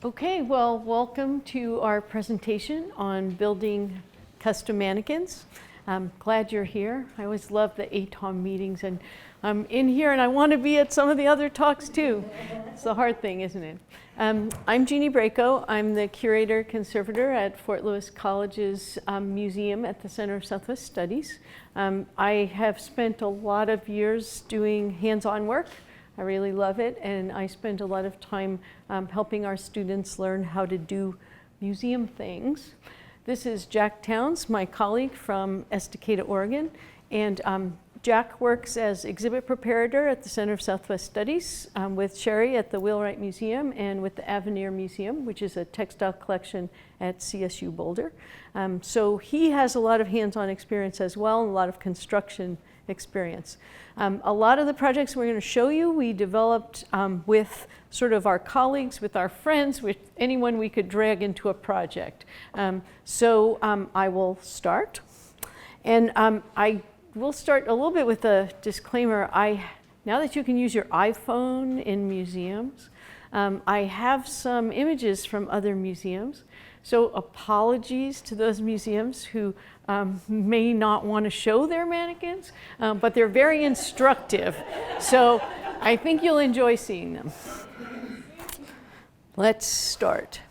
Okay, well, welcome to our presentation on building custom mannequins. I'm glad you're here. I always love the ATALM meetings, and I'm in here and I want to be at some of the other talks too. It's the hard thing, isn't it? I'm Jeanne Brako. I'm the Curator and Conservator at Fort Lewis College's museum at the Center of Southwest Studies. I have spent a lot of years doing hands-on work. I really love it, and I spend a lot of time helping our students learn how to do museum things. This is Jack Towns, my colleague from Estacada, Oregon, and Jack works as exhibit preparator at the Center of Southwest Studies with Sherry at the Wheelwright Museum and with the Avenir Museum, which is a textile collection at CSU Boulder. So he has a lot of hands-on experience as well, and a lot of construction experience. A lot of the projects we're going to show you, we developed with sort of our colleagues, with our friends, with anyone we could drag into a project. So I will start. And I will start a little bit with a disclaimer. Now that you can use your iPhone in museums, I have some images from other museums. So apologies to those museums who may not want to show their mannequins, but they're very instructive. So I think you'll enjoy seeing them. Let's start.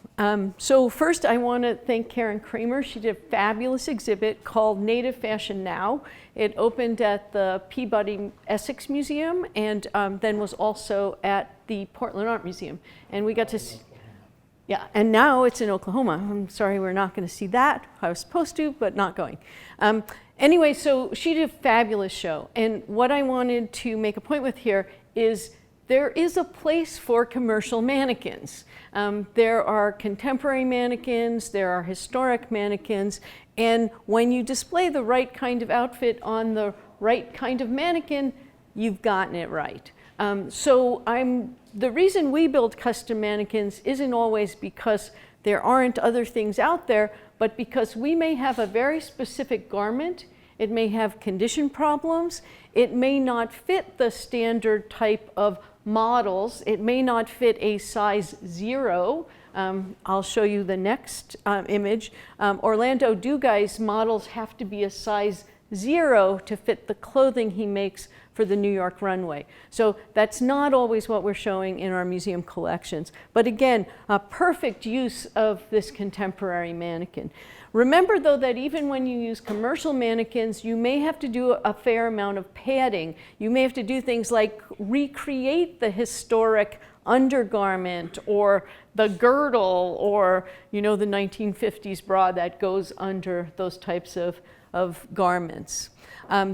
So first I want to thank Karen Kramer. She did a fabulous exhibit called Native Fashion Now. It opened at the Peabody Essex Museum and then was also at the Portland Art Museum. And we got to see, yeah, and now it's in Oklahoma. I'm sorry we're not going to see that. I was supposed to, but not going. Anyway, so she did a fabulous show. And what I wanted to make a point with here is there is a place for commercial mannequins. There are contemporary mannequins, there are historic mannequins, and when you display the right kind of outfit on the right kind of mannequin, you've gotten it right. The reason we build custom mannequins isn't always because there aren't other things out there, but because we may have a very specific garment. It may have condition problems. It may not fit the standard type of models. It may not fit a size 0. I'll show you the next image. Orlando Dugai's models have to be a size 0 to fit the clothing he makes for the New York runway. So that's not always what we're showing in our museum collections. But again, a perfect use of this contemporary mannequin. Remember though that even when you use commercial mannequins, you may have to do a fair amount of padding. You may have to do things like recreate the historic undergarment or the girdle or the 1950s bra that goes under those types of garments.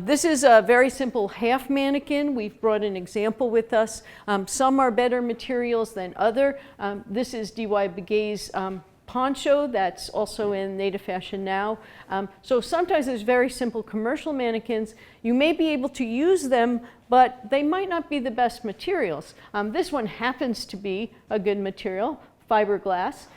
This is a very simple half mannequin. We've brought an example with us. Some are better materials than other. This is D.Y. Begay's poncho that's also in Native Fashion Now. So sometimes there's very simple commercial mannequins. You may be able to use them, but they might not be the best materials. This one happens to be a good material, fiberglass.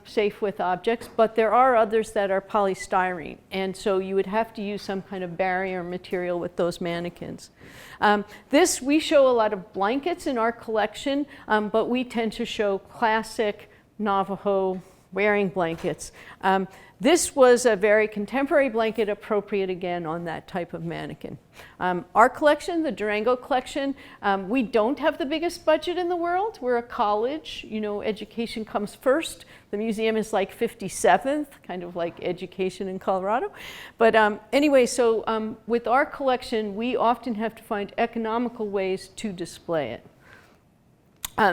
Safe with objects, but there are others that are polystyrene, and so you would have to use some kind of barrier material with those mannequins. We show a lot of blankets in our collection, but we tend to show classic Navajo wearing blankets. This was a very contemporary blanket, appropriate again on that type of mannequin. Our collection, the Durango collection, we don't have the biggest budget in the world. We're a college, education comes first. The museum is like 57th, kind of like education in Colorado. But anyway, so with our collection, we often have to find economical ways to display it.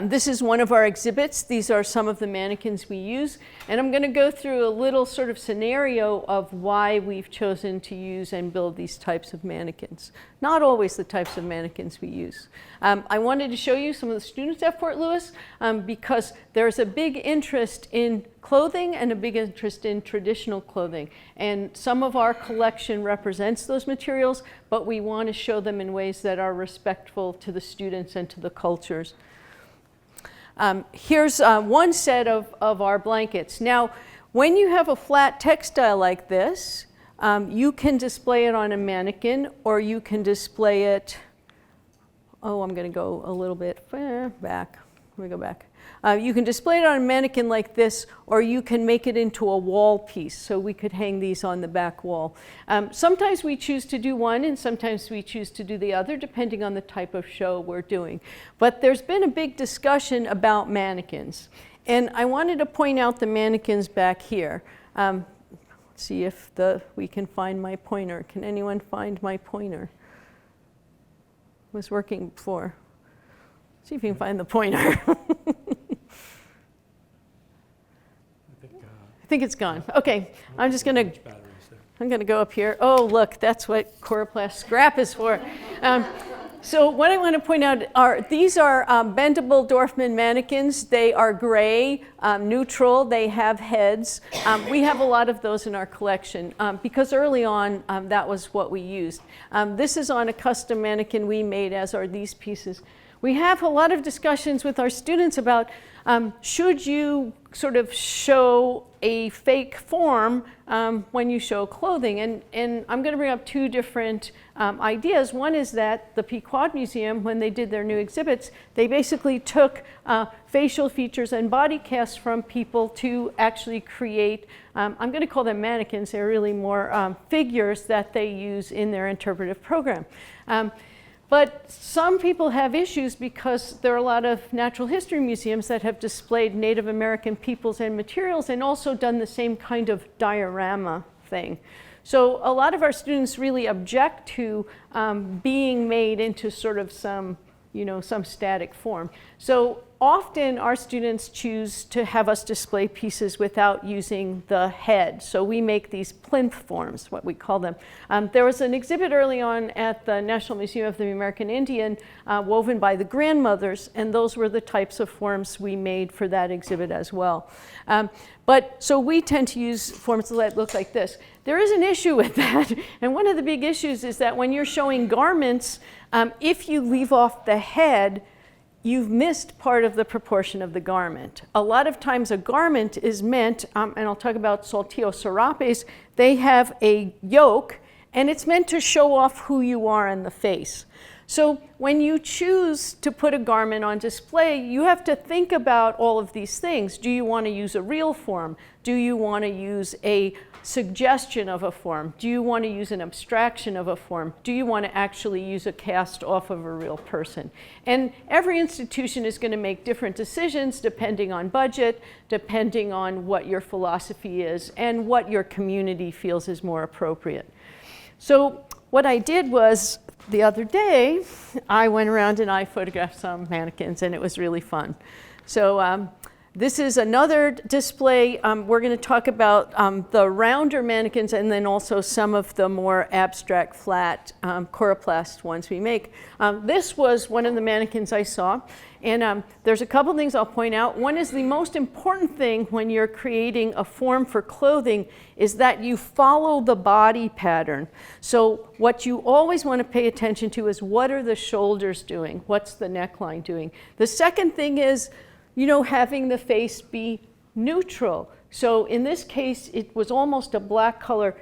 This is one of our exhibits. These are some of the mannequins we use. And I'm going to go through a little sort of scenario of why we've chosen to use and build these types of mannequins. Not always the types of mannequins we use. I wanted to show you some of the students at Fort Lewis because there's a big interest in clothing and a big interest in traditional clothing. And some of our collection represents those materials, but we want to show them in ways that are respectful to the students and to the cultures. Here's one set of our blankets. Now, when you have a flat textile like this, you can display it on a mannequin, or you can display it, I'm going to go a little bit back. Let me go back. You can display it on a mannequin like this, or you can make it into a wall piece. So we could hang these on the back wall. Sometimes we choose to do one, and sometimes we choose to do the other, depending on the type of show we're doing. But there's been a big discussion about mannequins. And I wanted to point out the mannequins back here. See if we can find my pointer. Can anyone find my pointer? It was working before. See if you can find the pointer. I think it's gone. Okay, I'm gonna go up here. Oh, look, that's what Coroplast scrap is for. So what I want to point out are these are bendable Dorfman mannequins. They are gray, neutral. They have heads. We have a lot of those in our collection because early on that was what we used. This is on a custom mannequin we made, as are these pieces. We have a lot of discussions with our students about should you sort of show a fake form when you show clothing. And I'm going to bring up two different ideas. One is that the Pequod Museum, when they did their new exhibits, they basically took facial features and body casts from people to actually create, I'm going to call them mannequins. They're really more figures that they use in their interpretive program. But some people have issues because there are a lot of natural history museums that have displayed Native American peoples and materials and also done the same kind of diorama thing. So a lot of our students really object to being made into sort of some static form. So often our students choose to have us display pieces without using the head. So we make these plinth forms, what we call them. There was an exhibit early on at the National Museum of the American Indian woven by the grandmothers, and those were the types of forms we made for that exhibit as well. So we tend to use forms that look like this. There is an issue with that, and one of the big issues is that when you're showing garments, if you leave off the head, you've missed part of the proportion of the garment. A lot of times a garment is meant, and I'll talk about saltillo serapes, they have a yoke, and it's meant to show off who you are in the face. So when you choose to put a garment on display, you have to think about all of these things. Do you want to use a real form? Do you want to use a suggestion of a form? Do you want to use an abstraction of a form? Do you want to actually use a cast off of a real person? And every institution is going to make different decisions depending on budget, depending on what your philosophy is, and what your community feels is more appropriate. So what I did was, the other day, I went around and I photographed some mannequins, and it was really fun. So this is another display. We're going to talk about the rounder mannequins and then also some of the more abstract, flat coroplast ones we make. This was one of the mannequins I saw. And there's a couple things I'll point out. One is the most important thing when you're creating a form for clothing is that you follow the body pattern. So what you always want to pay attention to is what are the shoulders doing? What's the neckline doing? The second thing is, having the face be neutral. So in this case, it was almost a black color.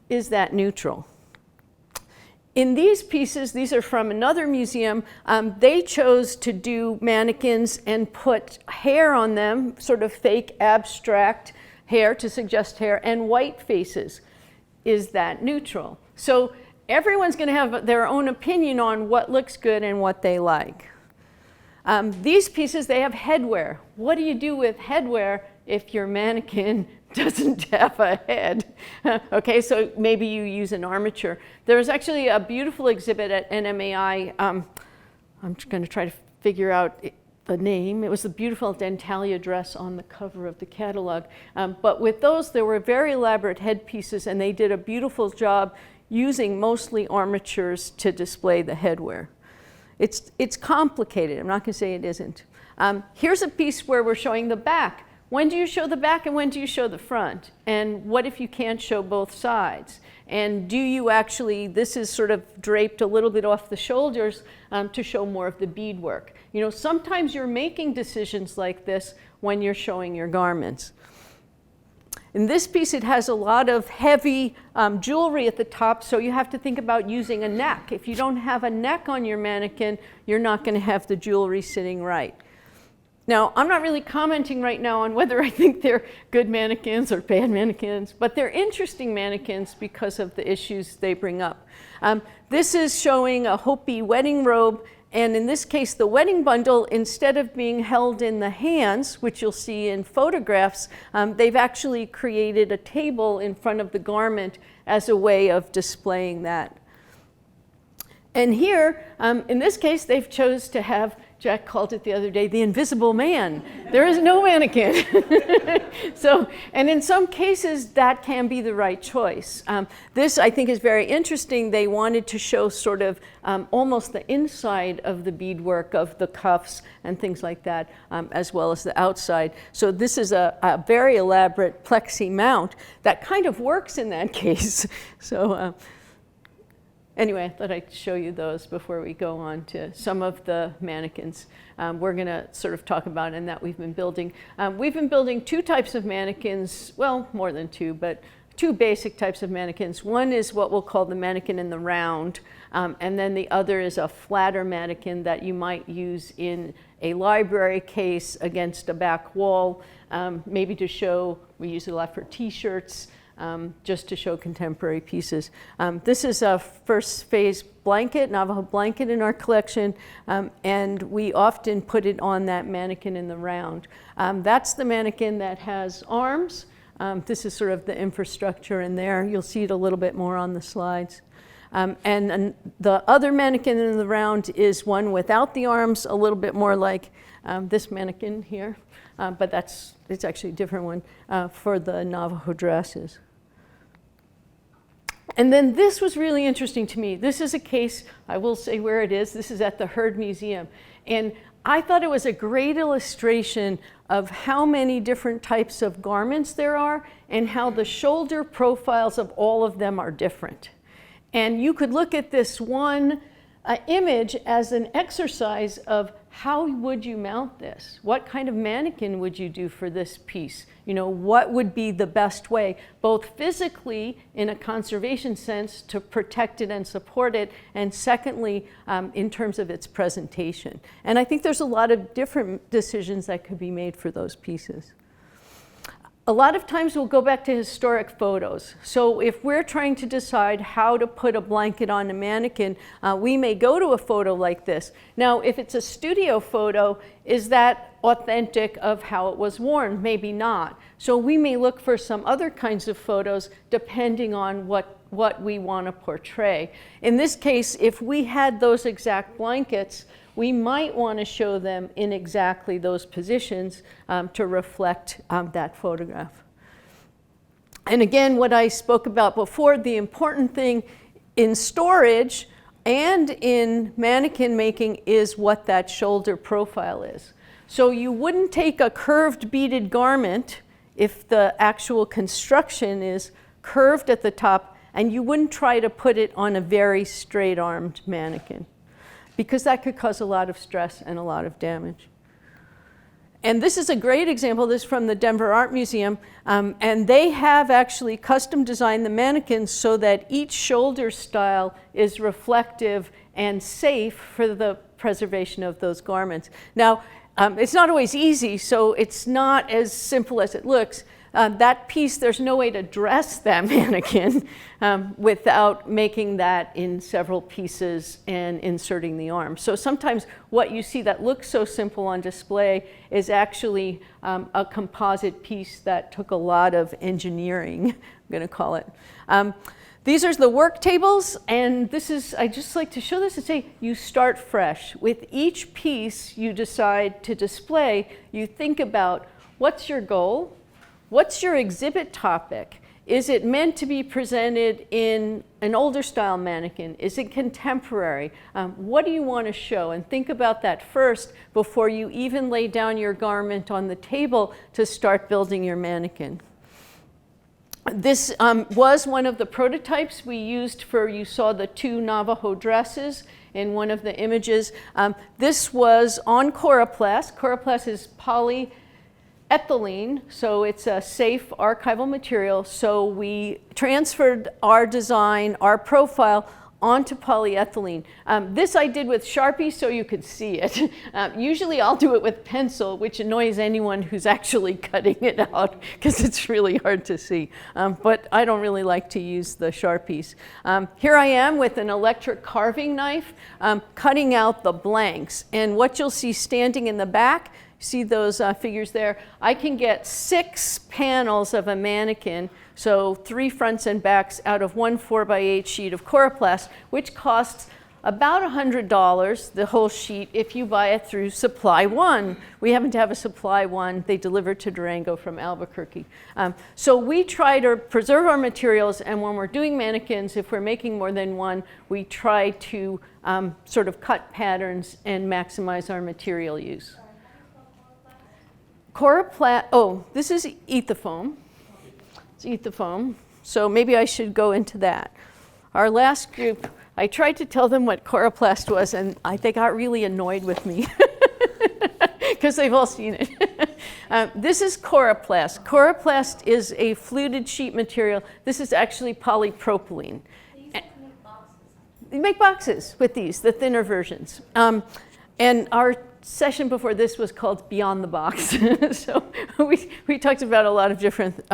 Is that neutral? In these pieces, these are from another museum, they chose to do mannequins and put hair on them, sort of fake abstract hair to suggest hair, and white faces. Is that neutral? So everyone's going to have their own opinion on what looks good and what they like. These pieces, they have headwear. What do you do with headwear if your mannequin doesn't have a head? Okay, so maybe you use an armature. There's actually a beautiful exhibit at NMAI. I'm going to try to figure out the name. It was the beautiful Dentalia dress on the cover of the catalog. But with those, there were very elaborate headpieces, and they did a beautiful job using mostly armatures to display the headwear. It's complicated. I'm not going to say it isn't. Here's a piece where we're showing the back. When do you show the back and when do you show the front? And what if you can't show both sides? And do you actually, this is sort of draped a little bit off the shoulders to show more of the beadwork. Sometimes you're making decisions like this when you're showing your garments. In this piece, it has a lot of heavy jewelry at the top, so you have to think about using a neck. If you don't have a neck on your mannequin, you're not going to have the jewelry sitting right. Now, I'm not really commenting right now on whether I think they're good mannequins or bad mannequins, but they're interesting mannequins because of the issues they bring up. This is showing a Hopi wedding robe, and in this case, the wedding bundle, instead of being held in the hands, which you'll see in photographs, they've actually created a table in front of the garment as a way of displaying that. And here, in this case, they've chose to have, Jack called it the other day, the invisible man. There is no mannequin. So, and in some cases, that can be the right choice. This, I think, is very interesting. They wanted to show sort of almost the inside of the beadwork of the cuffs and things like that, as well as the outside. So this is a very elaborate plexi mount that kind of works in that case. So. Anyway, I thought I'd show you those before we go on to some of the mannequins we're going to sort of talk about and that we've been building. We've been building two types of mannequins, well, more than two, but two basic types of mannequins. One is what we'll call the mannequin in the round, and then the other is a flatter mannequin that you might use in a library case against a back wall, maybe to show, we use it a lot for t-shirts, just to show contemporary pieces. This is a first phase blanket, Navajo blanket in our collection, and we often put it on that mannequin in the round. That's the mannequin that has arms. This is sort of the infrastructure in there. You'll see it a little bit more on the slides. And the other mannequin in the round is one without the arms, a little bit more like this mannequin here, but it's actually a different one for the Navajo dresses. And then this was really interesting to me. This is a case, I will say where it is. This is at the Heard Museum. And I thought it was a great illustration of how many different types of garments there are and how the shoulder profiles of all of them are different. And you could look at this one image as an exercise of how would you mount this? What kind of mannequin would you do for this piece? You know, what would be the best way, both physically in a conservation sense to protect it and support it, and secondly, in terms of its presentation. And I think there's a lot of different decisions that could be made for those pieces. A lot of times we'll go back to historic photos. So if we're trying to decide how to put a blanket on a mannequin, we may go to a photo like this. Now, if it's a studio photo, is that authentic of how it was worn? Maybe not. So we may look for some other kinds of photos depending on what we want to portray. In this case, if we had those exact blankets, we might want to show them in exactly those positions to reflect that photograph. And again, what I spoke about before, the important thing in storage and in mannequin making is what that shoulder profile is. So you wouldn't take a curved beaded garment if the actual construction is curved at the top, and you wouldn't try to put it on a very straight-armed mannequin, because that could cause a lot of stress and a lot of damage. And this is a great example. This is from the Denver Art Museum. And they have actually custom designed the mannequins so that each shoulder style is reflective and safe for the preservation of those garments. Now, it's not always easy, so it's not as simple as it looks. That piece, there's no way to dress that mannequin without making that in several pieces and inserting the arm. So sometimes what you see that looks so simple on display is actually a composite piece that took a lot of engineering, I'm going to call it. These are the work tables, and this is, I just like to show this and say, you start fresh. With each piece you decide to display, you think about what's your goal? What's your exhibit topic? Is it meant to be presented in an older style mannequin? Is it contemporary? What do you want to show? And think about that first before you even lay down your garment on the table to start building your mannequin. This was one of the prototypes we used for, you saw the two Navajo dresses in one of the images. This was on Coroplast. Coroplast is polyethylene, so it's a safe archival material. So we transferred our design, our profile, onto polyethylene. This I did with Sharpie so you could see it. Usually I'll do it with pencil, which annoys anyone who's actually cutting it out because it's really hard to see. But I don't really like to use the Sharpies. Here I am with an electric carving knife cutting out the blanks. And what you'll see standing in the back, see those figures there? I can get 6 panels of a mannequin, so 3 fronts and backs out of one 4x8 sheet of Coroplast, which costs about $100, the whole sheet, if you buy it through Supply One. We happen to have a Supply One. They deliver to Durango from Albuquerque. So we try to preserve our materials, and when we're doing mannequins, if we're making more than one, we try to sort of cut patterns and maximize our material use. Coroplast, oh, this is Ethafoam. It's Ethafoam, so maybe I should go into that. Our last group, I tried to tell them what Coroplast was, and they got really annoyed with me because they've all seen it. This is Coroplast. Coroplast is a fluted sheet material. This is actually polypropylene. You make boxes with these, the thinner versions. And our session before this was called Beyond the Box. So we talked about a lot of different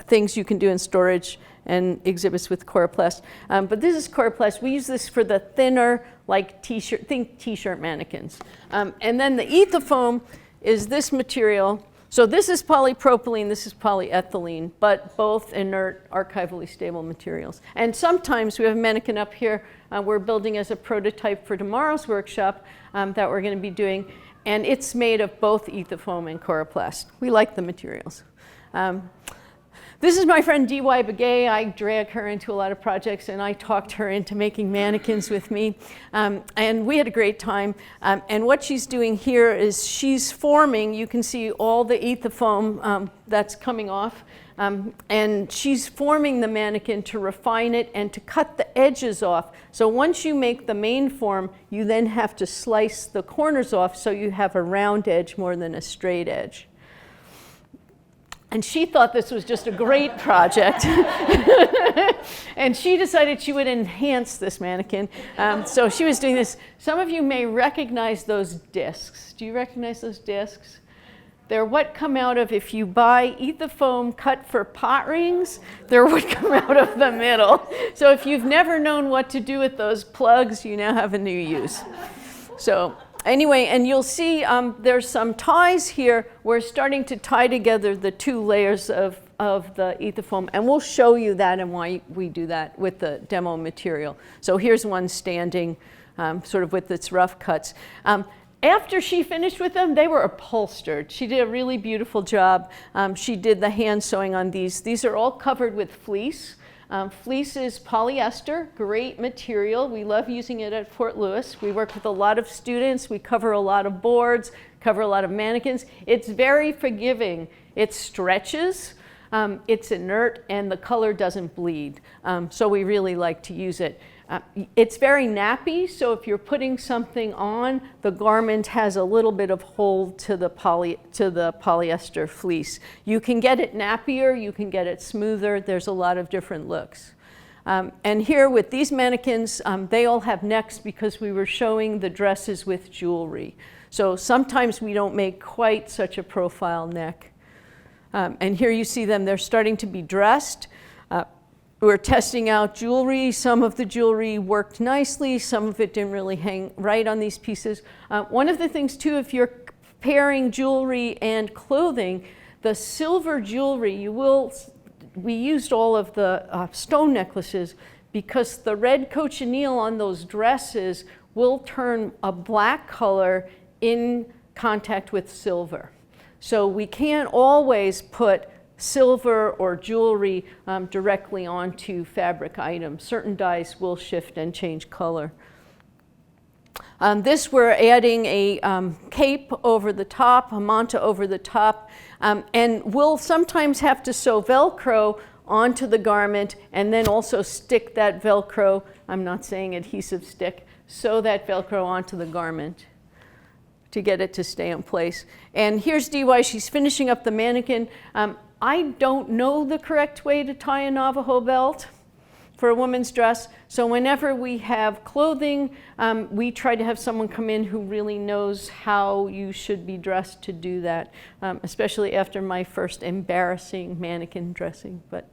things you can do in storage and exhibits with Coroplast. But this is Coroplast. We use this for the thinner, like t-shirt, think t-shirt mannequins. And then the Ethafoam is this material. So this is polypropylene, this is polyethylene, but both inert, archivally stable materials. And sometimes we have a mannequin up here we're building as a prototype for tomorrow's workshop that we're going to be doing. And it's made of both Ethafoam and Coroplast. We like the materials. This is my friend D.Y. Begay. I drag her into a lot of projects, and I talked her into making mannequins with me. And we had a great time. And what she's doing here is she's forming, you can see all the Ethafoam that's coming off. And she's forming the mannequin to refine it and to cut the edges off. So once you make the main form, you then have to slice the corners off so you have a round edge more than a straight edge. And she thought this was just a great project. And she decided she would enhance this mannequin. So she was doing this. Some of you may recognize those discs. Do you recognize those discs? They're what come out of, if you buy Ethafoam cut for pot rings, they're what come out of the middle. So if you've never known what to do with those plugs, you now have a new use. So anyway, and you'll see there's some ties here. We're starting to tie together the 2 layers of the Ethafoam, and we'll show you that and why we do that with the demo material. So here's one standing sort of with its rough cuts. After she finished with them, they were upholstered. She did a really beautiful job. She did the hand sewing on these. These are all covered with fleece. Fleece is polyester, great material. We love using it at Fort Lewis. We work with a lot of students. We cover a lot of boards, cover a lot of mannequins. It's very forgiving. It stretches, it's inert, and the color doesn't bleed. So we really like to use it. It's very nappy, so if you're putting something on, the garment has a little bit of hold to the polyester fleece. You can get it nappier, you can get it smoother. There's a lot of different looks. And here with these mannequins, they all have necks because we were showing the dresses with jewelry. So sometimes we don't make quite such a profile neck. And here you see them, they're starting to be dressed. We're testing out jewelry. Some of the jewelry worked nicely. Some of it didn't really hang right on these pieces. One of the things too, if you're pairing jewelry and clothing, the silver jewelry, we used all of the stone necklaces because the red cochineal on those dresses will turn a black color in contact with silver. So we can't always put silver or jewelry directly onto fabric items. Certain dyes will shift and change color. This we're adding a cape over the top, a manta over the top, and we'll sometimes have to sew Velcro onto the garment and then also stick that Velcro, I'm not saying adhesive stick, sew that Velcro onto the garment to get it to stay in place. And here's DY, she's finishing up the mannequin. I don't know the correct way to tie a Navajo belt for a woman's dress. So whenever we have clothing, we try to have someone come in who really knows how you should be dressed to do that, especially after my first embarrassing mannequin dressing. But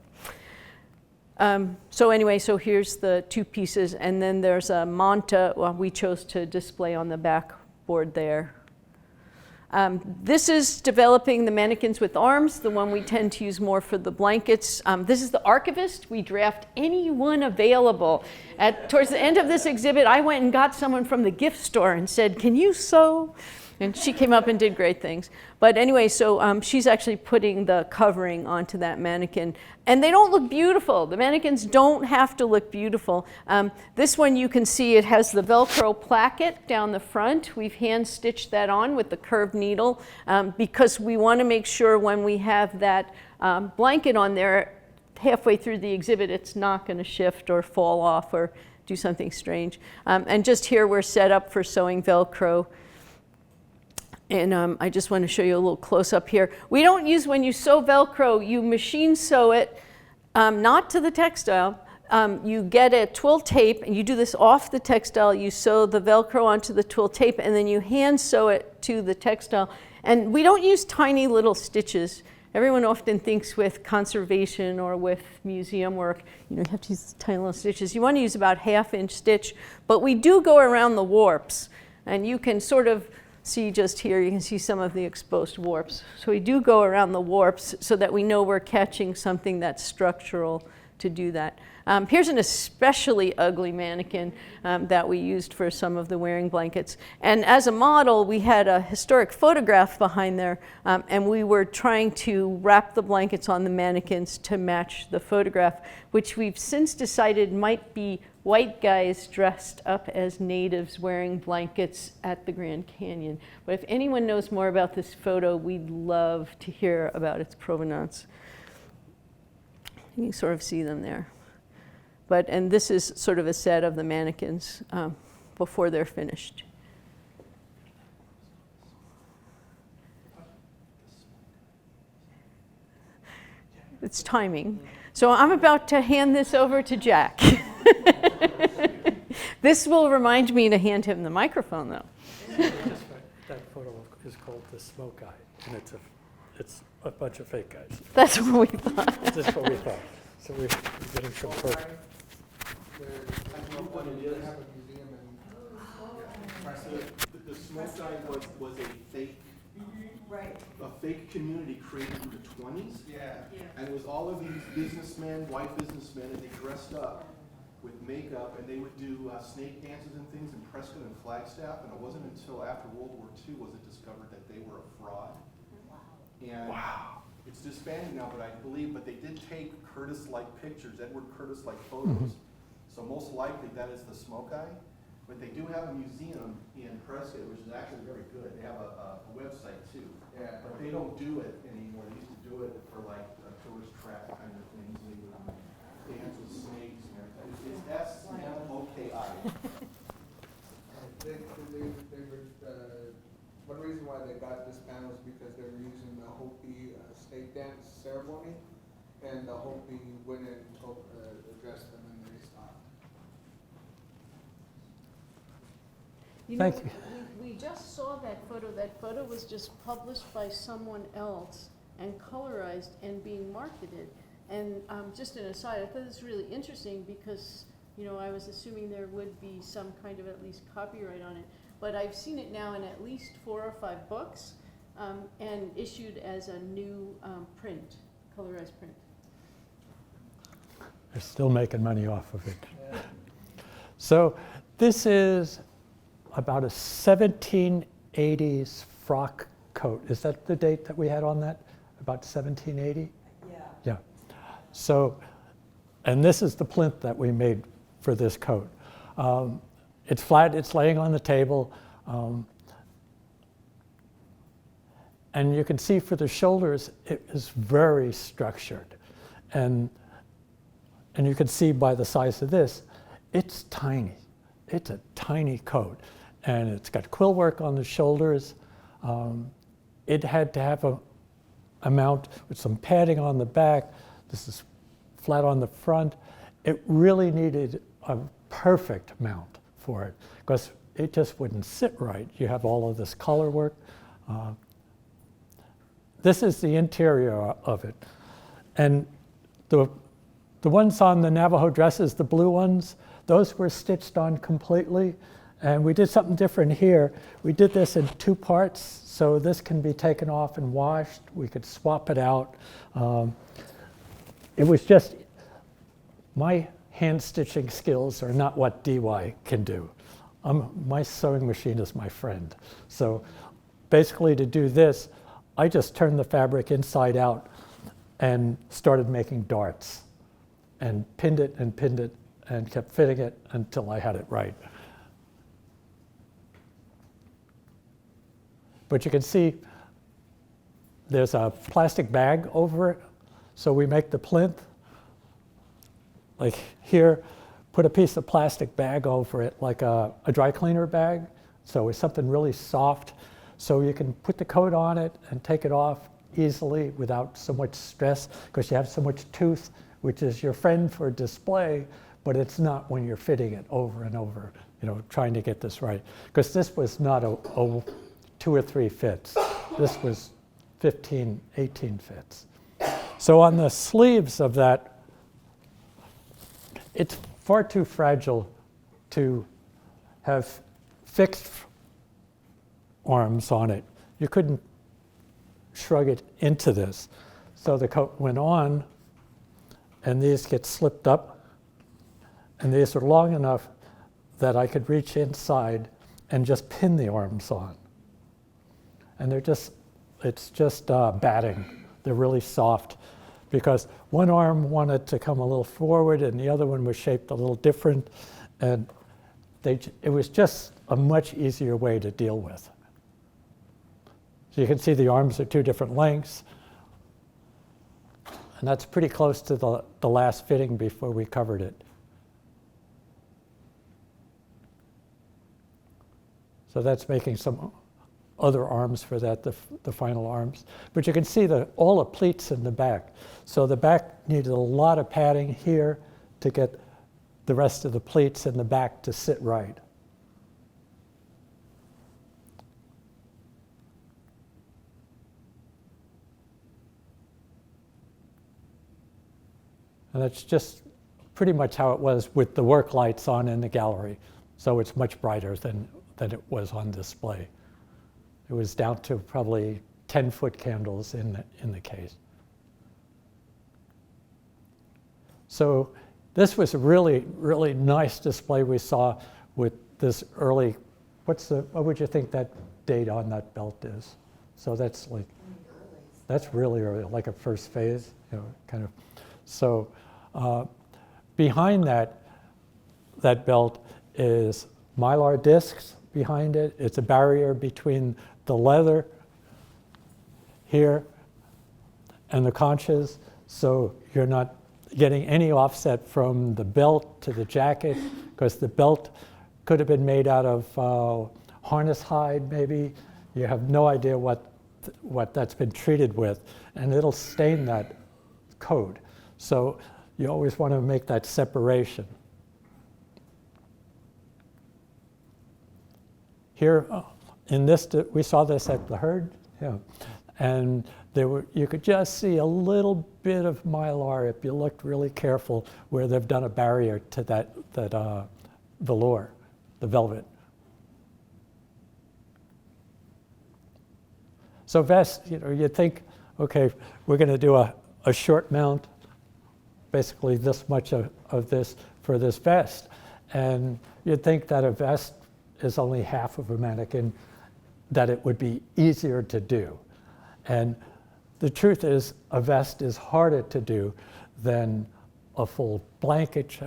so anyway, so here's the two pieces, and then there's a manta we chose to display on the back board there. This is developing the mannequins with arms, the one we tend to use more for the blankets. This is the archivist. We draft anyone available. Towards the end of this exhibit, I went and got someone from the gift store and said, "Can you sew?" And she came up and did great things. But anyway, so she's actually putting the covering onto that mannequin. And they don't look beautiful. The mannequins don't have to look beautiful. This one you can see it has the Velcro placket down the front. We've hand stitched that on with the curved needle because we want to make sure when we have that blanket on there, halfway through the exhibit, it's not going to shift or fall off or do something strange. And just here we're set up for sewing Velcro. And I just want to show you a little close up here. We don't use, when you sew Velcro, you machine sew it, not to the textile. You get a twill tape, and you do this off the textile. You sew the Velcro onto the twill tape, and then you hand sew it to the textile. And we don't use tiny little stitches. Everyone often thinks with conservation or with museum work, you have to use tiny little stitches. You want to use about ½ inch stitch, but we do go around the warps. And you can sort of see just here, you can see some of the exposed warps. So we do go around the warps so that we know we're catching something that's structural to do that. Here's an especially ugly mannequin that we used for some of the wearing blankets. And as a model, we had a historic photograph behind there, and we were trying to wrap the blankets on the mannequins to match the photograph, which we've since decided might be white guys dressed up as natives wearing blankets at the Grand Canyon. But if anyone knows more about this photo, we'd love to hear about its provenance. You can sort of see them there. And this is sort of a set of the mannequins before they're finished. It's timing. So I'm about to hand this over to Jack. This will remind me to hand him the microphone, though. That photo is called the smoke eye, and it's a bunch of fake guys. That's what we thought. That's what we thought. So we're getting some photos. The smoke guy was a fake community created in the 20s. Yeah. And it was all of these businessmen, white businessmen, and they dressed up with makeup, and they would do snake dances and things in Prescott and Flagstaff. And it wasn't until after World War II was it discovered that they were a fraud. And it's disbanded now, but I believe, but they did take Curtis-like pictures, Edward Curtis-like photos. So most likely that is the smoke eye. But they do have a museum in Prescott, which is actually very good. They have a website too. Yeah. But they don't do it anymore. They used to do it for like tourist trap kind of things. They would dance with snakes and everything. It's S-M-O-K-I. One reason why they got this panel is because they were using the Hopi state dance ceremony, and the Hopi went and addressed them, and they stopped. Thank you. We just saw that photo. That photo was just published by someone else and colorized and being marketed. And just an aside, I thought this was really interesting because, I was assuming there would be some kind of at least copyright on it. But I've seen it now in at least 4 or 5 books and issued as a new print, colorized print. They're still making money off of it. So this is about a 1780s frock coat. Is that the date that we had on that? About 1780? Yeah. Yeah. So, and this is the plinth that we made for this coat. It's flat, it's laying on the table. And you can see for the shoulders, it is very structured. And you can see by the size of this, it's tiny. It's a tiny coat. And it's got quill work on the shoulders. It had to have a mount with some padding on the back. This is flat on the front. it really needed a perfect mount for it because it just wouldn't sit right. You have all of this color work. This is the interior of it. And the ones on the Navajo dresses, the blue ones, those were stitched on completely. And we did something different here. We did this in 2 parts, so this can be taken off and washed. We could swap it out. It was just, my hand stitching skills are not what DY can do. My sewing machine is my friend. So basically to do this, I just turned the fabric inside out and started making darts and pinned it and kept fitting it until I had it right. But you can see there's a plastic bag over it. So we make the plinth. Like here, put a piece of plastic bag over it, like a dry cleaner bag. So it's something really soft. So you can put the coat on it and take it off easily without so much stress because you have so much tooth, which is your friend for display, but it's not when you're fitting it over and over, trying to get this right. Because this was not a 2 or 3 fits. This was 15, 18 fits. So on the sleeves of that, it's far too fragile to have fixed arms on it. You couldn't shrug it into this. So the coat went on, and these get slipped up, and these are long enough that I could reach inside and just pin the arms on. And it's just batting. They're really soft because one arm wanted to come a little forward and the other one was shaped a little different. And it was just a much easier way to deal with. So you can see the arms are 2 different lengths. And that's pretty close to the last fitting before we covered it. So that's making some other arms for that, the final arms. But you can see all the pleats in the back. So the back needed a lot of padding here to get the rest of the pleats in the back to sit right. And that's just pretty much how it was with the work lights on in the gallery. So it's much brighter than it was on display. It was down to probably 10-foot candles in the case. So this was a really, really nice display we saw with this early, what would you think that date on that belt is? So that's really early, like a first phase, kind of. So behind that belt is Mylar discs behind it. It's a barrier between the leather here and the conchas, so you're not getting any offset from the belt to the jacket, because the belt could have been made out of harness hide maybe. You have no idea what that's been treated with, and it'll stain that coat. So you always want to make that separation. Here, in this, we saw this at the herd, and you could just see a little bit of Mylar if you looked really careful, where they've done a barrier to that velour, the velvet. So vest, you think, okay, we're going to do a short mount, basically this much of this for this vest, and you'd think that a vest is only half of a mannequin, that it would be easier to do. And the truth is, a vest is harder to do than a full blanket,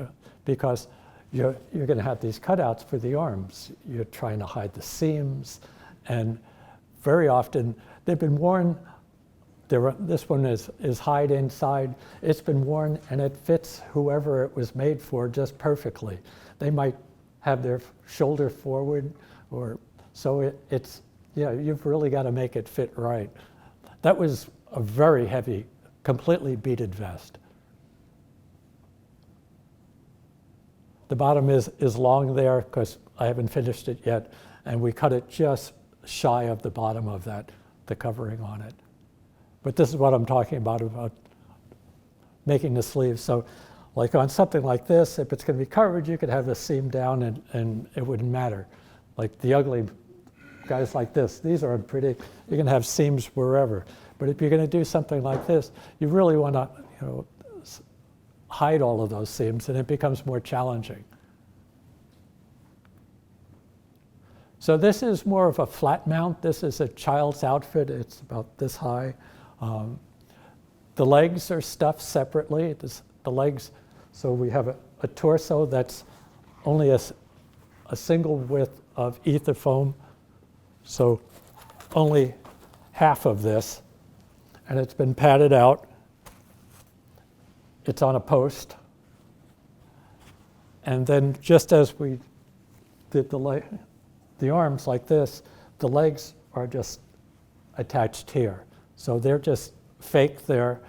because you're going to have these cutouts for the arms. You're trying to hide the seams, and very often they've been worn. This one is hide inside. It's been worn, and it fits whoever it was made for just perfectly. They might have their shoulder forward, so you've really got to make it fit right. That was a very heavy, completely beaded vest. The bottom is long there because I haven't finished it yet, and we cut it just shy of the bottom of that, the covering on it. But this is what I'm talking about making the sleeves. So like on something like this, if it's going to be covered, you could have the seam down and it wouldn't matter. Like the ugly guys like this, these are pretty, you can have seams wherever. But if you're going to do something like this, you really want to, you know, hide all of those seams, and it becomes more challenging. So this is more of a flat mount. This is a child's outfit. It's about this high. The legs are stuffed separately. The legs, so we have a torso that's only a single width of ether foam, so only half of this, and it's been padded out. It's on a post. And then just as we did the arms like this, the legs are just attached here. So they're just fake there.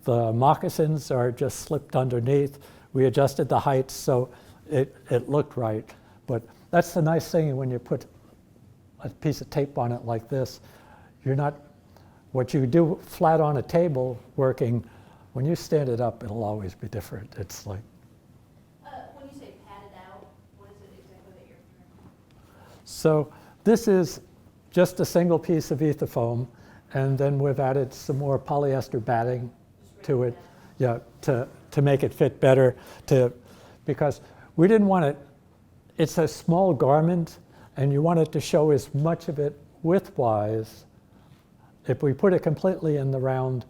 The moccasins are just slipped underneath. We adjusted the height so it looked right. But that's the nice thing when you put a piece of tape on it like this. You're not, what you do flat on a table working, when you stand it up, it'll always be different. It's like. When you say padded out, what is it exactly that you're referring to? So this is just a single piece of ether foam, and then we've added some more polyester batting to it, yeah, to make it fit better. Because we didn't want it. It's a small garment, and you want it to show as much of it widthwise. If we put it completely in the round,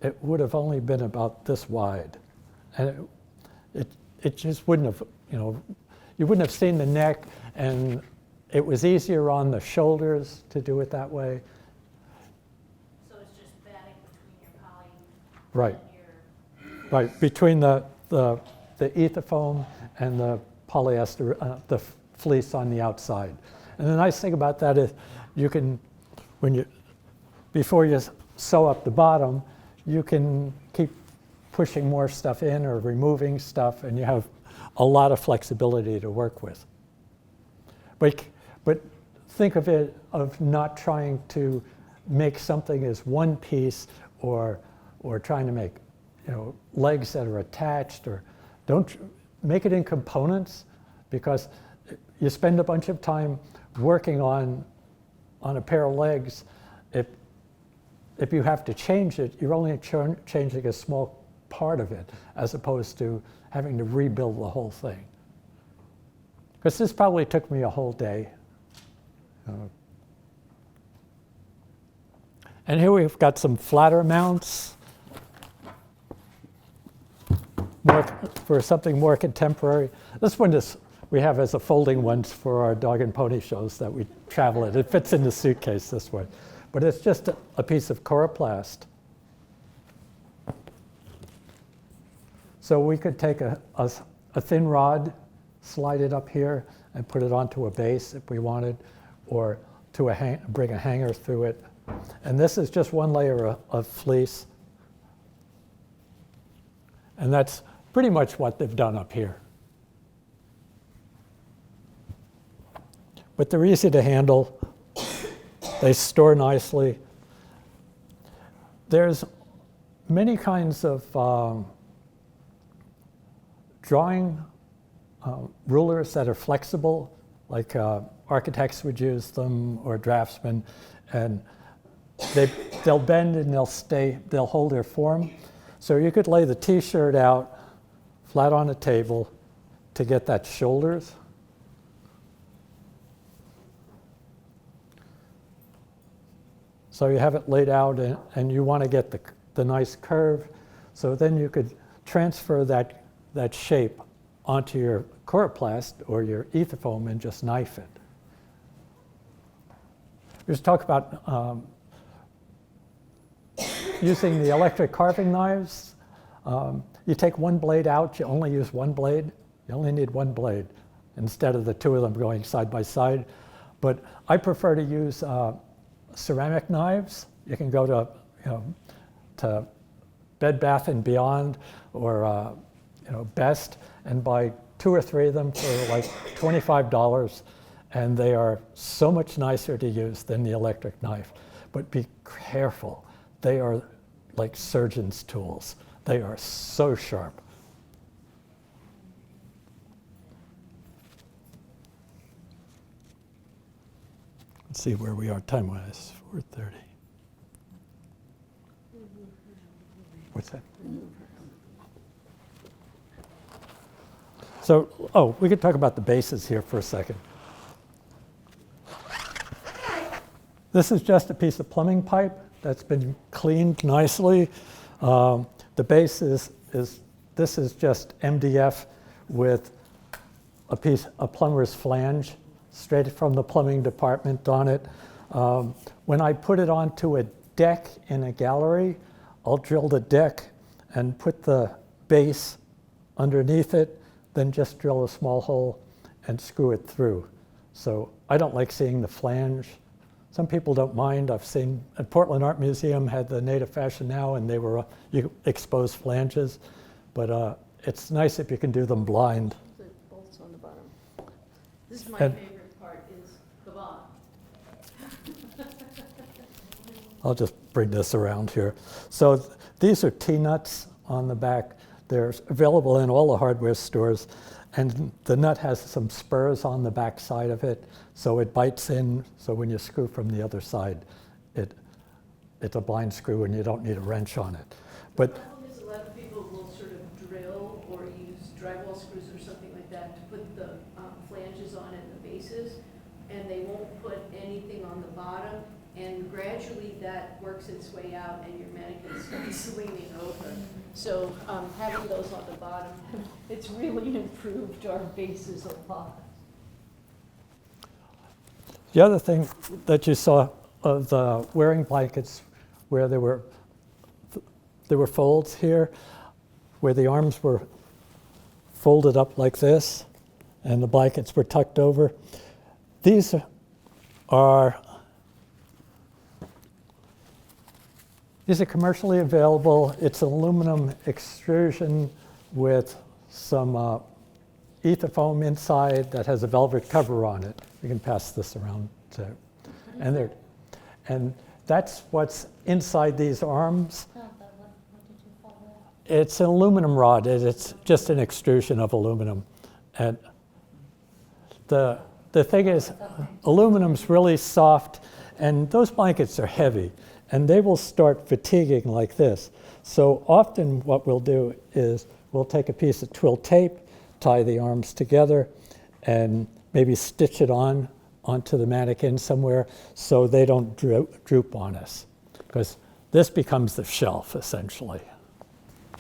it would have only been about this wide. And it just wouldn't have, you know, you wouldn't have seen the neck, and it was easier on the shoulders to do it that way. So it's just batting between your poly Right. and your... Right, between the ether foam and the polyester, the fleece on the outside. And the nice thing about that is you can, before you sew up the bottom, you can keep pushing more stuff in or removing stuff, and you have a lot of flexibility to work with. But think of it of not trying to make something as one piece or trying to make, you know, legs that are attached, or don't make it in components, because you spend a bunch of time working on a pair of legs. If you have to change it, you're only changing a small part of it, as opposed to having to rebuild the whole thing. Because this probably took me a whole day. And here we've got some flatter mounts for something more contemporary. This one we have as a folding one for our dog and pony shows that we travel in. It fits in the suitcase this way. But it's just a piece of coroplast. So we could take a thin rod, slide it up here, and put it onto a base if we wanted, or to bring a hanger through it. And this is just one layer of fleece. And that's pretty much what they've done up here. But they're easy to handle. They store nicely. There's many kinds of drawing rulers that are flexible, like architects would use them, or draftsmen, and they'll bend and they'll hold their form. So you could lay the t-shirt out flat on a table to get that shoulders. So you have it laid out, and you want to get the nice curve. So then you could transfer that shape onto your coroplast or your ether foam and just knife it. We just talk about using the electric carving knives. You take one blade out, you only use one blade. You only need one blade instead of the two of them going side by side. But I prefer to use ceramic knives. You can go to Bed Bath & Beyond or Best, and buy 2 or 3 of them for like $25, and they are so much nicer to use than the electric knife. But be careful. They are like surgeon's tools. They are so sharp. Let's see where we are time-wise. 4:30. What's that? So, oh, we could talk about the bases here for a second. This is just a piece of plumbing pipe that's been cleaned nicely. The base this is just MDF with a plumber's flange straight from the plumbing department on it. When I put it onto a deck in a gallery, I'll drill the deck and put the base underneath it, then just drill a small hole and screw it through. So I don't like seeing the flange. Some people don't mind. I've seen at Portland Art Museum had the Native Fashion Now, and they were exposed flanges. But it's nice if you can do them blind. The bolts on the bottom. This is my And- favorite part, is the bottom. I'll just bring this around here. So these are T-nuts on the back. They're available in all the hardware stores. And the nut has some spurs on the back side of it, so it bites in. So when you screw from the other side, it's a blind screw and you don't need a wrench on it. But The problem is a lot of people will sort of drill or use drywall screws or something like that to put the flanges on and the bases, and they won't put anything on the bottom, and gradually that works its way out and your mannequin starts leaning over. So having those on the bottom, it's really improved our bases a lot. the other thing that you saw of the wearing blankets, where there were folds here, where the arms were folded up like this, and the blankets were tucked over. These are commercially available. It's aluminum extrusion with some ether foam inside that has a velvet cover on it. You can pass this around too. And that's what's inside these arms. It's an aluminum rod. It's just an extrusion of aluminum. And the thing is, aluminum's really soft, and those blankets are heavy, and they will start fatiguing like this. So often what we'll do is we'll take a piece of twill tape, tie the arms together, and maybe stitch it onto the mannequin somewhere so they don't droop on us, because this becomes the shelf essentially.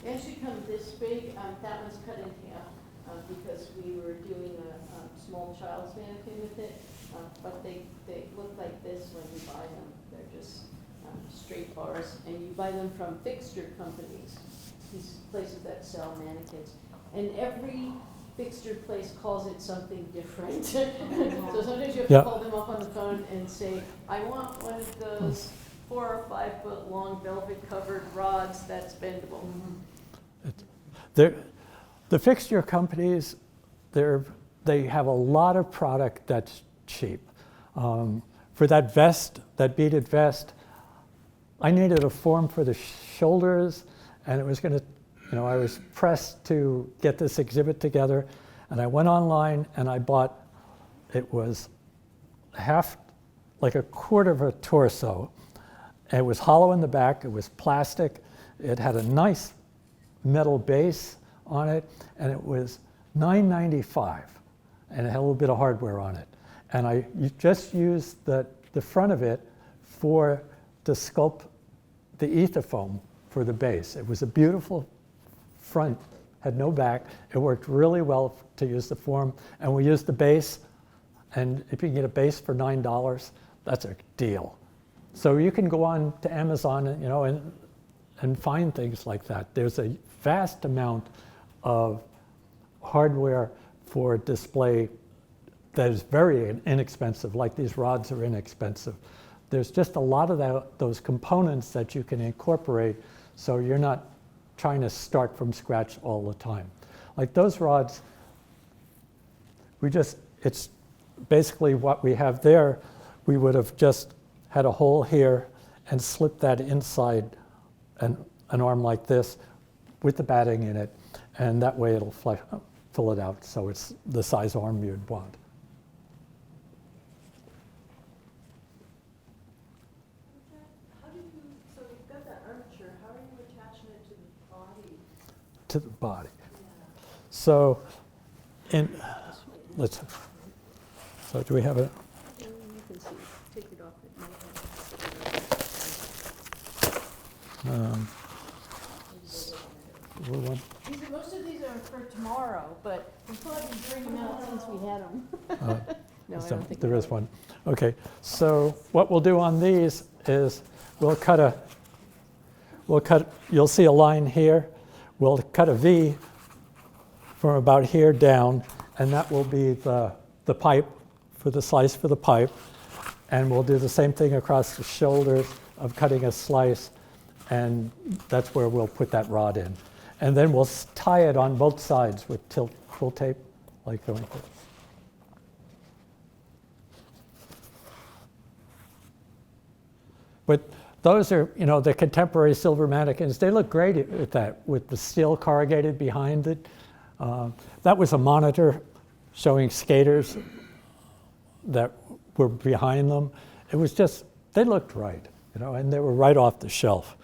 They actually come this big. That one's cut in half because we were doing a small child's mannequin with it. But they look like this when you buy them. They're just straight bars, and you buy them from fixture companies, these places that sell mannequins. And every fixture place calls it something different. So sometimes you have to call them up on the phone and say, I want one of those 4 or 5 foot long velvet covered rods that's bendable. The fixture companies, they have a lot of product that's cheap. For that vest, that beaded vest, I needed a form for the shoulders, and it was going to, I was pressed to get this exhibit together, and I went online and I bought, it was like a quarter of a torso. And it was hollow in the back, it was plastic, it had a nice metal base on it, and it was $9.95, and it had a little bit of hardware on it. And you just used the front of it to sculpt the ether foam for the base. It was a beautiful front, had no back. It worked really well to use the form, and we used the base, and if you can get a base for $9, that's a deal. So you can go on to Amazon, and find things like that. There's a vast amount of hardware for display that is very inexpensive, like these rods are inexpensive. There's just a lot of those components that you can incorporate, so you're not trying to start from scratch all the time. Like those rods, It's basically what we have there. We would have just had a hole here and slipped that inside an arm like this with the batting in it, and that way it'll fill it out so it's the size arm you'd want. How do you, so you've got that armature, how are you attaching it to the body? To the body. So, so do we have a? You can see, take it off. It might Most of these are for tomorrow, but we thought we'd bring them out since we had them. No, I don't think there is one. Okay, so what we'll do on these is we'll cut, you'll see a line here. We'll cut a V from about here down, and that will be the pipe, for the slice for the pipe. And we'll do the same thing across the shoulders of cutting a slice, and that's where we'll put that rod in. And then we'll tie it on both sides with pull tape, like going here. But those are, the contemporary silver mannequins. They look great at that, with the steel corrugated behind it. That was a monitor showing skaters that were behind them. It was just, they looked right, and they were right off the shelf.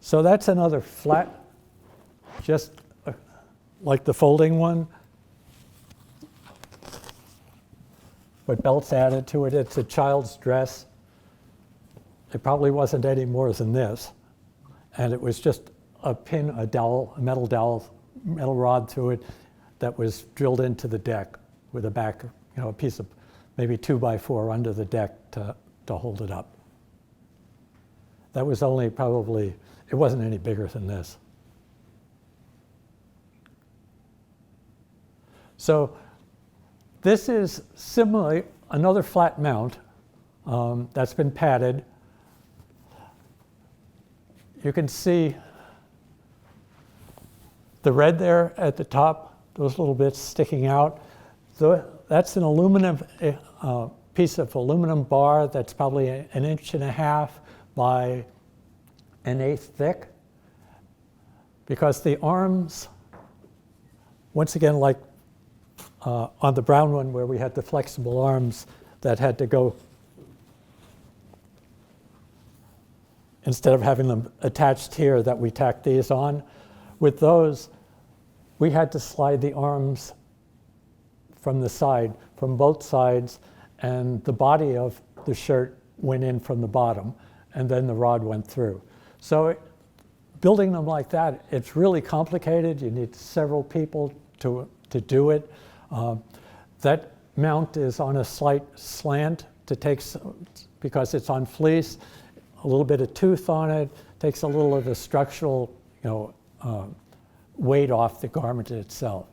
So that's another flat, just like the folding one, but belts added to it. It's a child's dress. It probably wasn't any more than this. And it was just a pin, a dowel, a metal dowel, metal rod through it that was drilled into the deck with a back, a piece of maybe 2x4 under the deck to hold it up. That was only probably, it wasn't any bigger than this. So this is similarly another flat mount that's been padded. You can see the red there at the top, those little bits sticking out. That's an aluminum piece of aluminum bar that's probably 1.5 inches by 1/8 thick. Because the arms, once again, like on the brown one where we had the flexible arms that had to go, instead of having them attached here that we tacked these on, with those, we had to slide the arms from the side, from both sides, and the body of the shirt went in from the bottom, and then the rod went through. So building them like that, it's really complicated. You need several people to do it. That mount is on a slight slant to take, because it's on fleece, a little bit of tooth on it, takes a little of the structural, weight off the garment itself.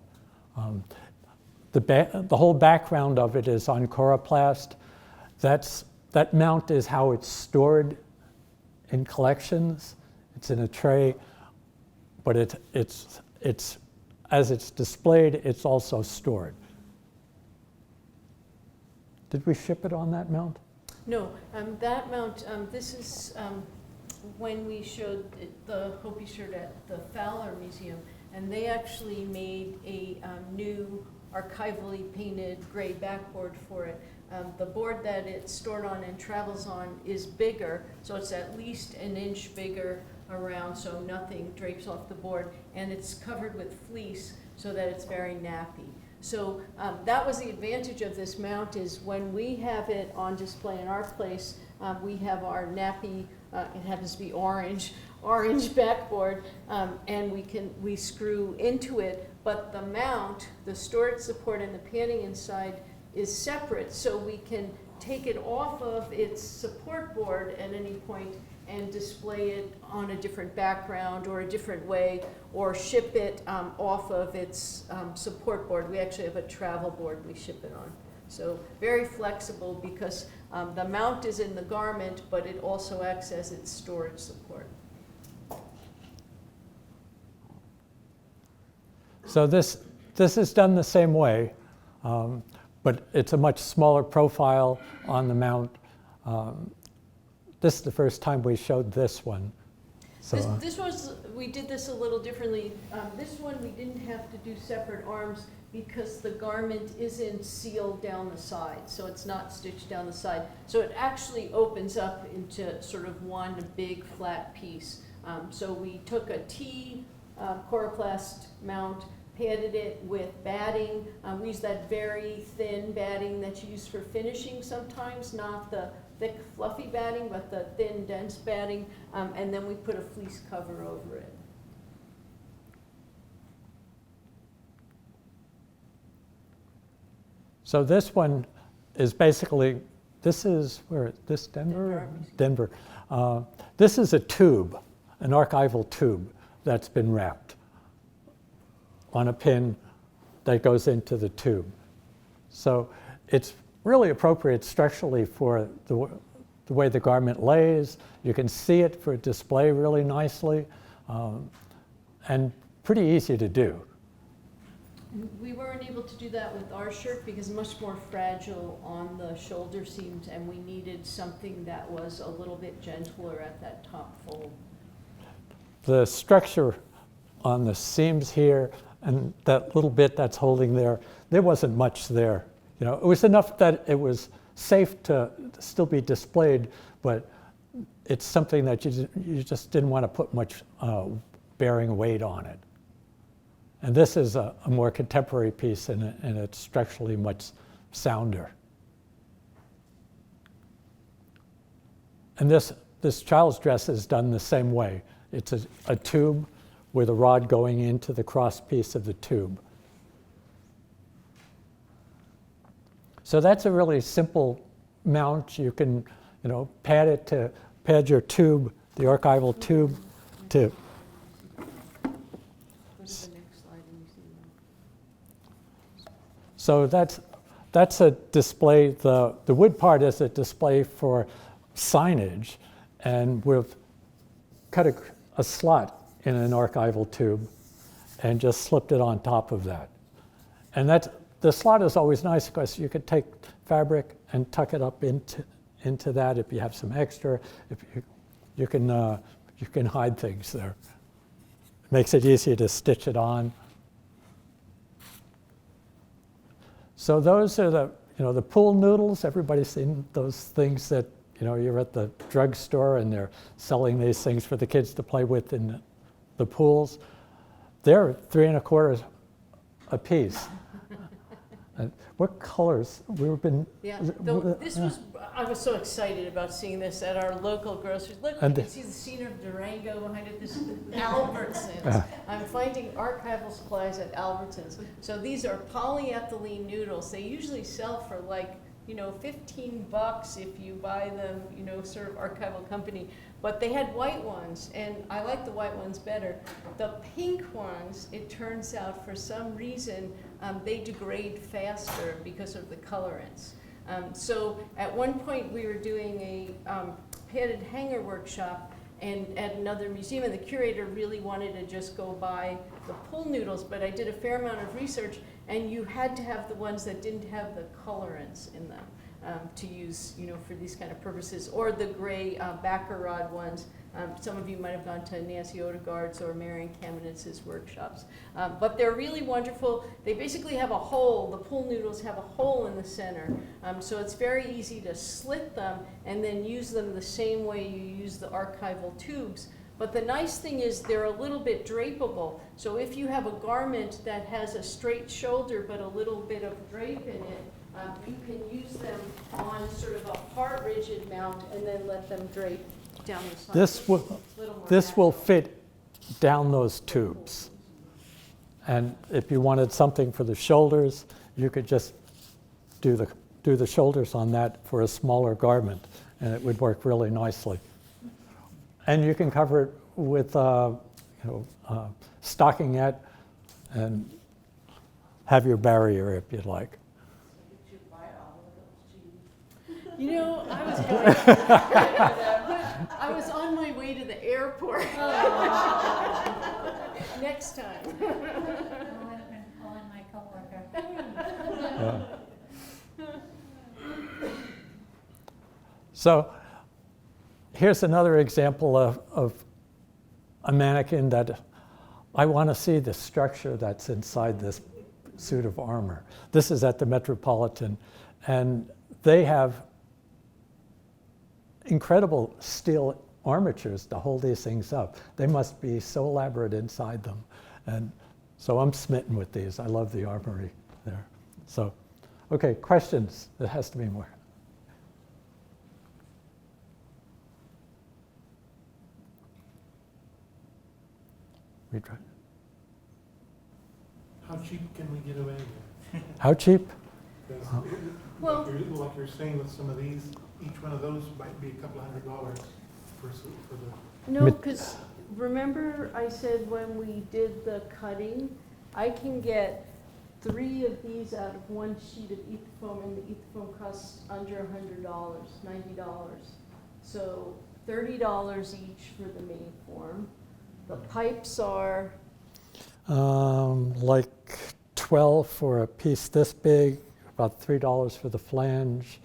The whole background of it is on coroplast. That mount is how it's stored in collections. It's in a tray, but it's as it's displayed, it's also stored. Did we ship it on that mount? No, that mount, this is when we showed the Hopi shirt at the Fowler Museum, and they actually made a new archivally painted gray backboard for it. The board that it's stored on and travels on is bigger, so it's at least 1 inch bigger around, so nothing drapes off the board, and it's covered with fleece so that it's very nappy. So that was the advantage of this mount, is when we have it on display in our place, we have our nappy, it happens to be orange backboard, and we screw into it, but the mount, the storage support and the panning inside is separate, so we can take it off of its support board at any point and display it on a different background or a different way, or ship it off of its support board. We actually have a travel board we ship it on. So very flexible, because the mount is in the garment, but it also acts as its storage support. So this is done the same way, but it's a much smaller profile on the mount. This is the first time we showed this one. So, We did this a little differently. This one we didn't have to do separate arms because the garment isn't sealed down the side, so it's not stitched down the side. So it actually opens up into sort of one big flat piece. So we took a T coroplast mount, padded it with batting. We use that very thin batting that you use for finishing sometimes, not the thick fluffy batting, but the thin dense batting, and then we put a fleece cover over it. so this one is basically, this is, where, this Denver? Denver. This is a tube, an archival tube that's been wrapped on a pin that goes into the tube. So it's really appropriate structurally for the way the garment lays. You can see it for display really nicely, and pretty easy to do. We weren't able to do that with our shirt because it's much more fragile on the shoulder seams, and we needed something that was a little bit gentler at that top fold. The structure on the seams here and that little bit that's holding there wasn't much there. You know, it was enough that it was safe to still be displayed, but it's something that you just didn't want to put much bearing weight on it. And this is a more contemporary piece, and it's structurally much sounder. And this child's dress is done the same way. It's a tube with a rod going into the cross piece of the tube. So that's a really simple mount. You can, pad your tube, the archival tube, to. Go to the next slide and you see that. So that's a display. The wood part is a display for signage, and we've cut a slot in an archival tube and just slipped it on top of that. And the slot is always nice because you could take fabric and tuck it up into that if you have some extra. If you can hide things there. It makes it easy to stitch it on. So those are the pool noodles. Everybody's seen those things that you're at the drugstore and they're selling these things for the kids to play with in the pools. They're 3 1/4 a piece. What colors? We've been. Yeah, I was so excited about seeing this at our local grocery. Look, you can see the scene of Durango behind it. This is Albertsons. I'm finding archival supplies at Albertsons. So these are polyethylene noodles. They usually sell for like, $15 if you buy them, sort of archival company. But they had white ones, and I like the white ones better. The pink ones, it turns out, for some reason, they degrade faster because of the colorants. So at one point we were doing a padded hanger workshop and at another museum, and the curator really wanted to just go buy the pool noodles, but I did a fair amount of research, and you had to have the ones that didn't have the colorants in them to use, for these kind of purposes, or the gray backer rod ones. Some of you might have gone to Nancy Odegaard's or Marion Kamenitz's workshops. But they're really wonderful. They basically have a hole. The pool noodles have a hole in the center. So it's very easy to slit them and then use them the same way you use the archival tubes. But the nice thing is they're a little bit drapable. So if you have a garment that has a straight shoulder but a little bit of drape in it, you can use them on sort of a part rigid mount and then let them drape down the side. This will fit down those tubes. And if you wanted something for the shoulders, you could just do the shoulders on that for a smaller garment, and it would work really nicely. And you can cover it with stockinette and have your barrier if you'd like. I was on my way to the airport. Next time. Yeah. So here's another example of a mannequin that I want to see the structure that's inside this suit of armor. This is at the Metropolitan, and they have incredible steel armatures to hold these things up. They must be so elaborate inside them. And so I'm smitten with these. I love the armory there. So, okay, questions? There has to be more. We try. How cheap can we get away with? How cheap? Because Well- like you're saying with some of these, each one of those might be a couple $100 for the. No, because remember I said when we did the cutting, I can get 3 of these out of 1 sheet of Ethafoam, and the Ethafoam costs under $100, $90. So $30 each for the main form. The pipes are, Like 12 for a piece this big, about $3 for the flange.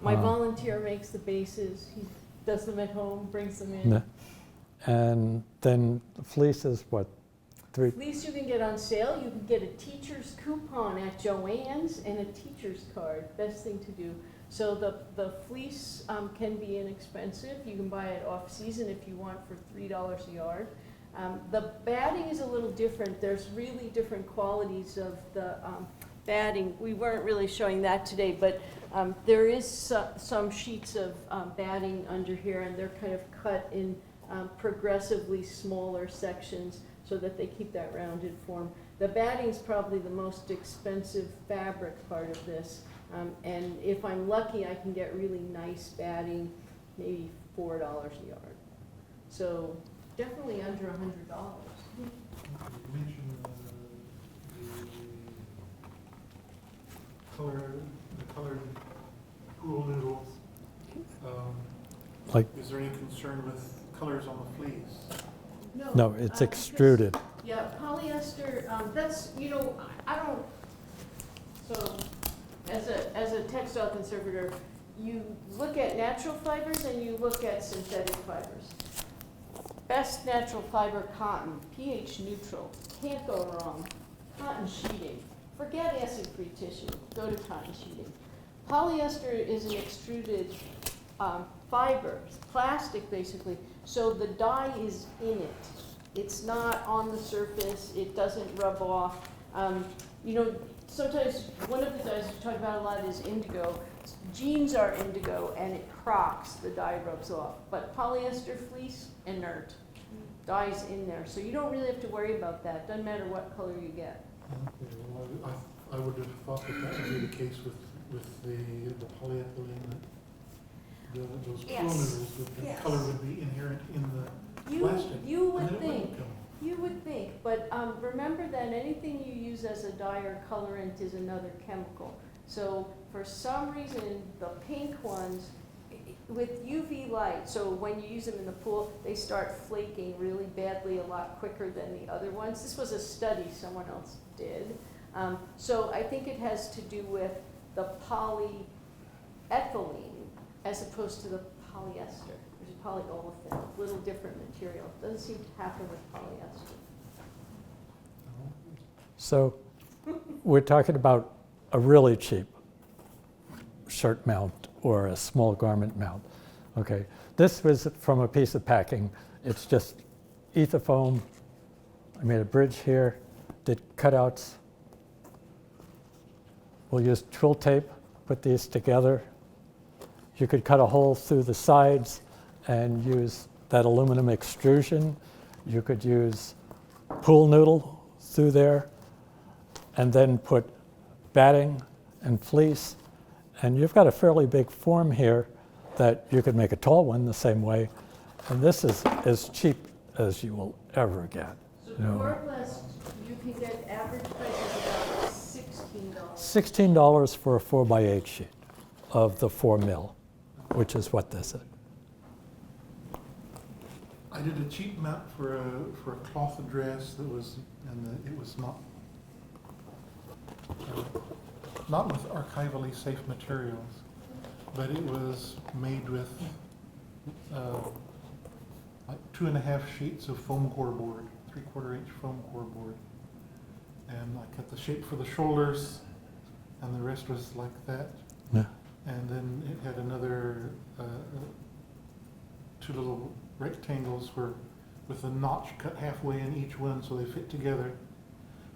my volunteer makes the bases, he does them at home, brings them in. And then the fleece is what, Fleece you can get on sale, you can get a teacher's coupon at Joann's and a teacher's card, best thing to do. So the fleece can be inexpensive, you can buy it off-season if you want for $3 a yard. The batting is a little different, there's really different qualities of the batting. We weren't really showing that today, but there is some sheets of batting under here, and they're kind of cut in progressively smaller sections so that they keep that rounded form. The batting's probably the most expensive fabric part of this, and if I'm lucky, I can get really nice batting, maybe $4 a yard. So definitely under $100. You mentioned the colored pool noodles. like, Is there any concern with colors on the fleece? no, it's because- extruded. Yeah, polyester, that's, you know, I don't, so as a textile conservator, you look at natural fibers and you look at synthetic fibers. Best natural fiber, cotton, pH neutral, can't go wrong. Cotton sheeting, forget acid-free tissue, go to cotton sheeting. Polyester is an extruded fiber, it's plastic basically, so the dye is in it. It's not on the surface, it doesn't rub off. You know, sometimes one of the dyes we talk about a lot is indigo. Jeans are indigo and it crocks, the dye rubs off. But polyester fleece, inert. Dye's in there, so you don't really have to worry about that. Doesn't matter what color you get. Okay, well, I would have thought that that would be the case with the polyethylene, those pool Yes. noodles, that the Yes. color would be inherent in the You plastic. you and would then it wouldn't think. come. You would think, but remember that anything you use as a dye or colorant is another chemical. So for some reason, the pink ones, with UV light, so when you use them in the pool, they start flaking really badly a lot quicker than the other ones. This was a study someone else did. So I think it has to do with the polyethylene as opposed to the polyester. There's polyolefin, a little different material. Doesn't seem to happen with polyester. So we're talking about a really cheap shirt mount or a small garment mount. Okay, this was from a piece of packing. It's just Ethafoam. I made a bridge here, did cutouts. We'll use twill tape, put these together. You could cut a hole through the sides and use that aluminum extrusion. You could use pool noodle through there and then put batting and fleece. And you've got a fairly big form here that you could make a tall one the same way. And this is as cheap as you will ever get. So You know, cordless, you can get average prices about $16. $16 for a 4x8 sheet of the 4 mil, which is what this is. I did a cheap mount for a cloth dress that was, it was not not with archivally safe materials, but it was made with like 2.5 sheets of foam core board, 3/4 inch foam core board. And I cut the shape for the shoulders, and the rest was like that. Yeah. And then it had another 2 little rectangles with a notch cut halfway in each one so they fit together.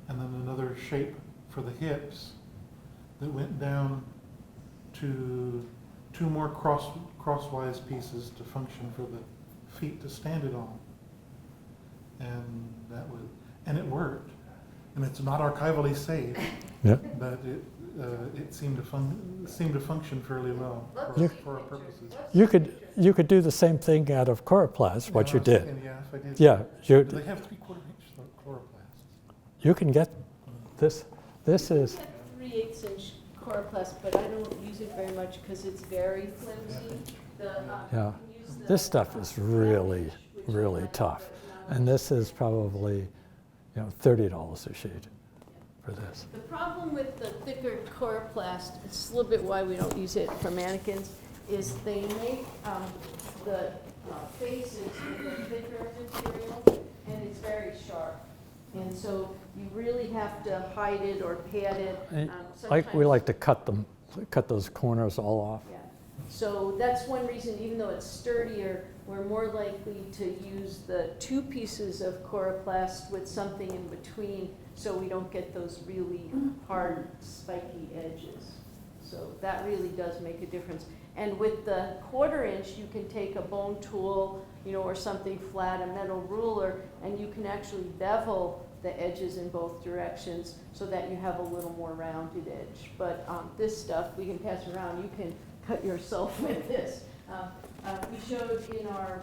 And then another shape for the hips that went down to 2 more crosswise pieces to function for the feet to stand it on. And it worked. And it's not archivally safe, Yeah. but it seemed to function fairly well for our purposes. You could do the same thing out of coroplast, what you did. Yeah, if I did. Yeah, Do they have 3/4 inch chloroplasts? you can get this. This is, I have 3/8 inch coroplast, but I don't use it very much because it's very flimsy. yeah. This stuff is really, really tough. And this is probably, $30 a sheet for this. The problem with the thicker coroplast, it's a little bit why we don't use it for mannequins, is they make the faces with a thicker material, and it's very sharp. And so you really have to hide it or pad it. We Sometimes- like to cut those corners all off. Yeah. So that's one reason, even though it's sturdier, we're more likely to use the 2 pieces of coroplast with something in between so we don't get those really hard spiky edges. So that really does make a difference. And with the 1/4 inch, you can take a bone tool, or something flat, a metal ruler, and you can actually bevel the edges in both directions so that you have a little more rounded edge. But this stuff, we can pass around. You can cut yourself with this. We showed in our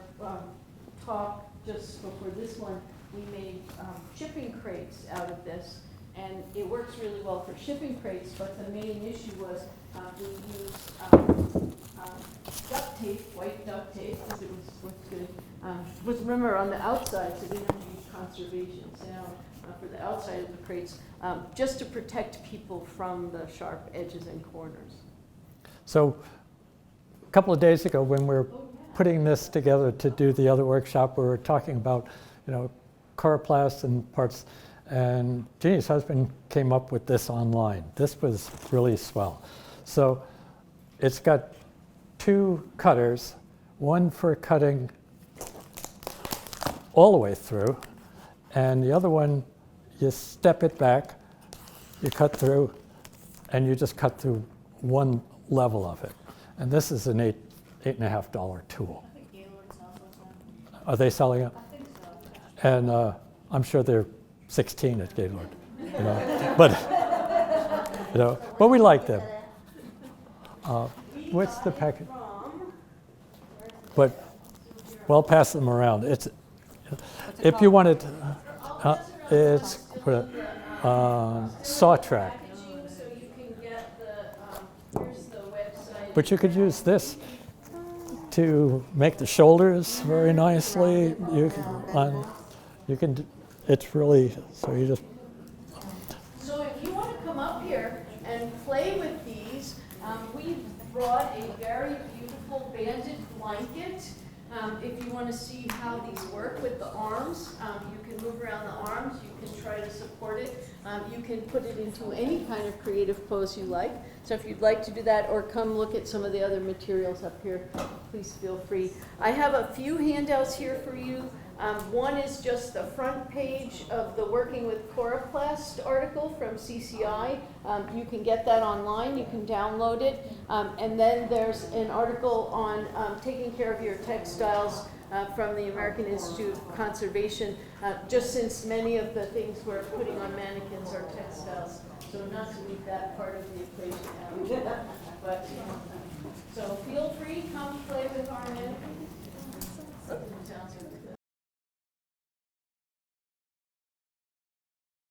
talk just before this one, we made shipping crates out of this, and it works really well for shipping crates, but the main issue was we used duct tape, white duct tape, because it looked good. Was remember on the outside, so we didn't use conservation sound for the outside of the crates, just to protect people from the sharp edges and corners. So a couple of days ago when we were putting this together to do the other workshop, we were talking about, coroplast and parts, and Jeannie's husband came up with this online. This was really swell. So it's got 2 cutters, one for cutting all the way through, and the other one, you step it back, you cut through, and you just cut through one level of it. And this is an $8.50 tool. I think Gaylord sells those now. Are they selling it? I think so. And I'm sure they're 16 at Gaylord, but but we like them. What's the package? But we'll pass them around. It's if you wanted, it's saw track. So you can get here's the website. But you could use this to make the shoulders very nicely. You can. It's really so you just. So if you want to come up here and play with these, we brought a very beautiful banded blanket. If you want to see how these work with the arms, you can move around the arms, you can try to support it. You can put it into any kind of creative pose you like. So if you'd like to do that or come look at some of the other materials up here, please feel free. I have a few handouts here for you. One is just the front page of the Working with Coroplast article from CCI. You can get that online, you can download it. And then there's an article on taking care of your textiles from the American Institute of Conservation, just since many of the things we're putting on mannequins are textiles. So not to leave that part of the equation out. But, so feel free, come play with our mannequins.